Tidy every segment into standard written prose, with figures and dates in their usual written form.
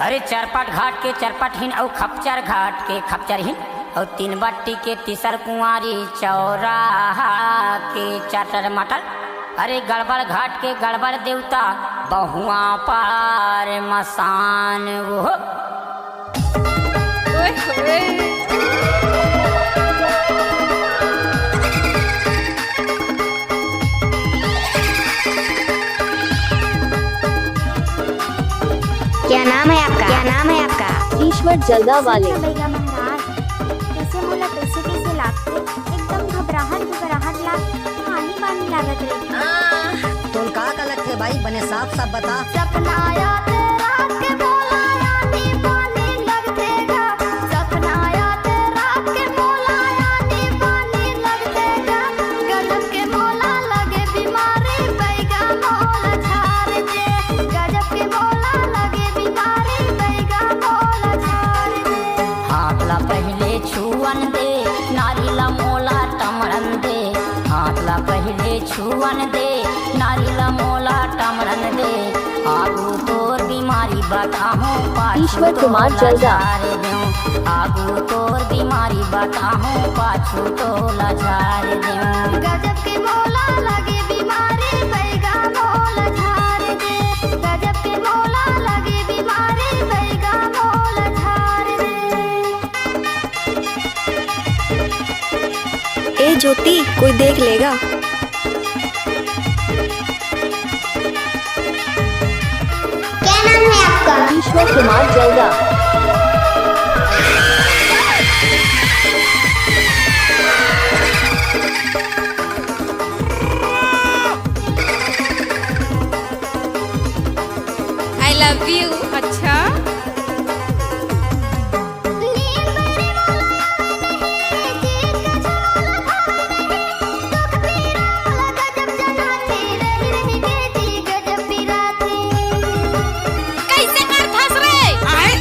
अरे चरपट घाट के चरपटहीन और खपचर घाट के खपचरहीन और तीन बट्टी के तीसर कुंवारी चौराहा के चाटर मटर। अरे गड़बड़ घाट के गड़बड़ देवता बहुआ पार मसान वो। क्या नाम है आपका? क्या नाम है आपका? ईश्वर जल्दा वाले। भैया महाराज कैसे मोला पैसे कैसे लागते एकदम घबराहट लागते पानी पानी लागत रे। तुम का लगते भाई बने साफ साफ बता। सपना आते रात के मोला यानी पानी लगते गा। सपना आते रात के मोला यानी पानी लगते गा। गजब के मोला लगे बीमारी बैगा मोला झाड़ दे। गजब के मोला लगे बीमारी बैगा मोला झाड़ दे। हाथ ला पहले छुअन दे नारी ला मोला टमरन दे। हाथ ला पहले छुअन दे नारी ला मोला टमरन दे। आगू तोर बीमारी बताहूँ ईश्वर कुमार जल्दा। आगू तोर बीमारी बताहूँ पाछू तोला झाड़ दूँ। गजब के मोला लगे बीमारी बैगा मोला झाड़ दे। गजब के मोला लगे बीमारी बैगा मोला झाड़ दे। ए ज्योति, कोई देख लेगा? क्या नाम है आपका? Ishwar Kumar Jalda. I love you. अच्छा कैसे कर फंस रे? आए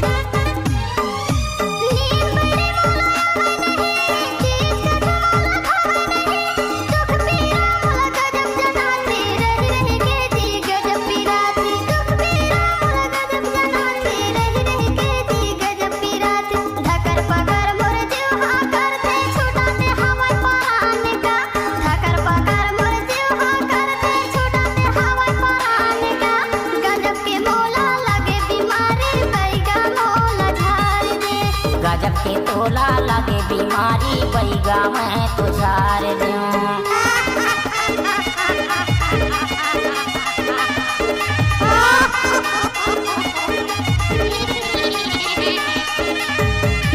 गजब के तोला लगे बीमारी बैगा मैं तो झाड़ दूँ।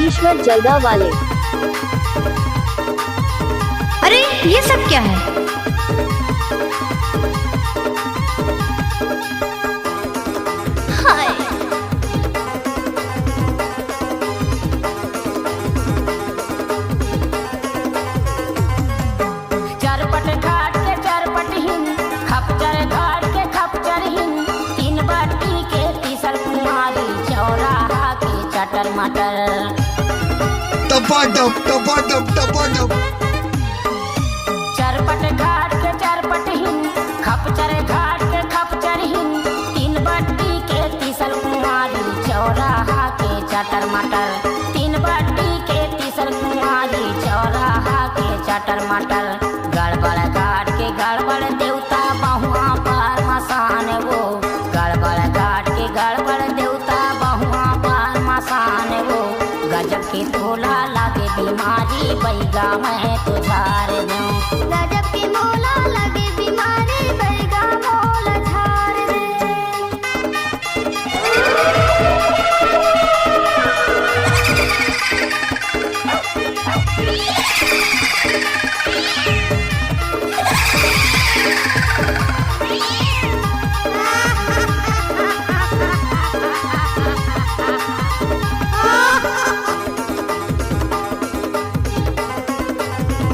ईश्वर जल्दा वाले। अरे ये सब क्या है? चरपट घाट के चरपटहीन खपचर घाट के खपचरहीन तीन बट्टी के तीसर कुंवारी चौराहा के चटर मटर। टपाटप टपाटप टपाटप। चरपट घाट के चरपटहीन खपचर घाट के खपचरहीन तीन बट्टी के तीसर कुंवारी चौराहा के चटर मटर। तीन बट्टी के तीसर कुंवारी चौराहा के चटर मटर। गड़बड़ घाट के गड़बड़ देवता बहुआ पार मसान वो। गड़बड़ घाट के गड़बड़ देवता बहुआ पार मसान वो। गजब के तोला लागे बीमारी बैगा मैं तो झाड़ दूँ। गजब के मोला लगे बीमारी बैगा मोला झाड़ दे।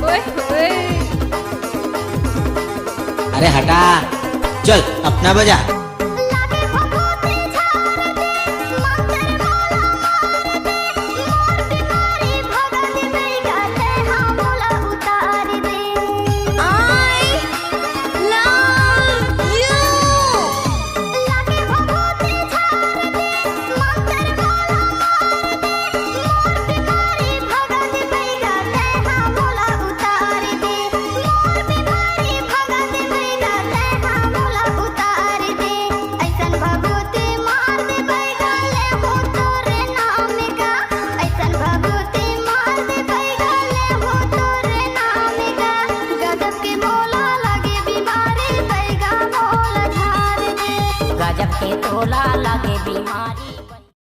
ओए ओए अरे हटा, चल अपना बजा। लागे भभूति झाड़ दे मंत्र मोला मार दे। मोर बीमारी भगत बैगा ते हाँ मोला उतार दे। I love you. लागे भभूति झाड़ दे मंत्र होला लागे बीमारी।